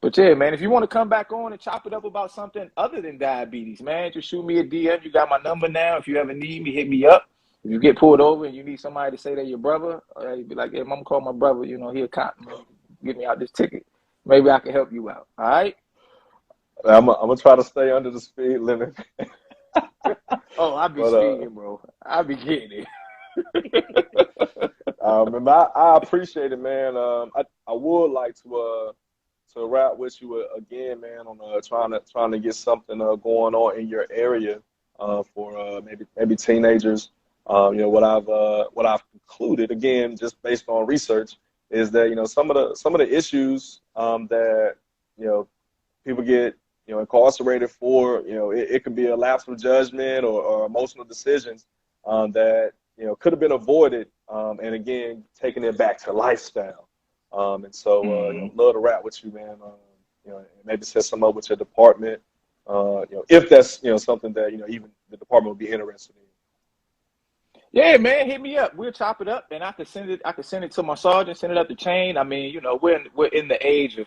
but yeah, man, if you want to come back on and chop it up about something other than diabetes, man, just shoot me a DM. You got my number now. If you ever need me, hit me up. If you get pulled over and you need somebody to say they're your brother, you be like, hey, I'm gonna call my brother. He'll cop me, get me out this ticket. Maybe I can help you out. All right. I'm gonna try to stay under the speed limit. Oh, I be speeding, bro. I be getting it. And I appreciate it, man. I would like to rap with you again, man, on trying to get something going on in your area for maybe teenagers. What I've concluded again, just based on research, is that some of the issues that people get incarcerated for, it could be a lapse of judgment or emotional decisions that could have been avoided, and again taking it back to lifestyle. And so love to rap with you, man. Maybe set some up with your department, if that's something that even the department would be interested in. Yeah, man, hit me up. We'll chop it up, and I could send it to my sergeant, send it up the chain. I mean, we're in the age of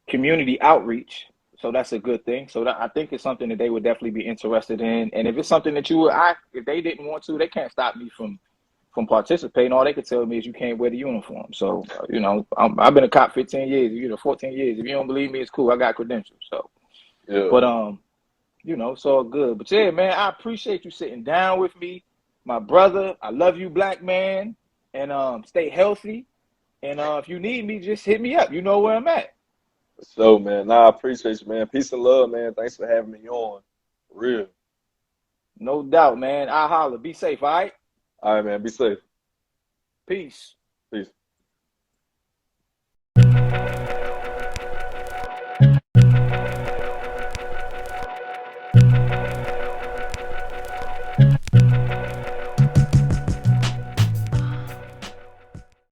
community outreach, so that's a good thing. So I think it's something that they would definitely be interested in. And if it's something that if they didn't want to, they can't stop me from participating. All they could tell me is you can't wear the uniform. So I've been a cop 15 years, 14 years. If you don't believe me, it's cool. I got credentials. So, Yeah. But it's all good. But yeah, man, I appreciate you sitting down with me, my brother. I love you, black man, and stay healthy. And if you need me, just hit me up. You know where I'm at. So, man, I appreciate you, man. Peace and love, man. Thanks for having me on. For real. No doubt, man. I'll holler. Be safe, all right? All right, man. Be safe. Peace. Peace.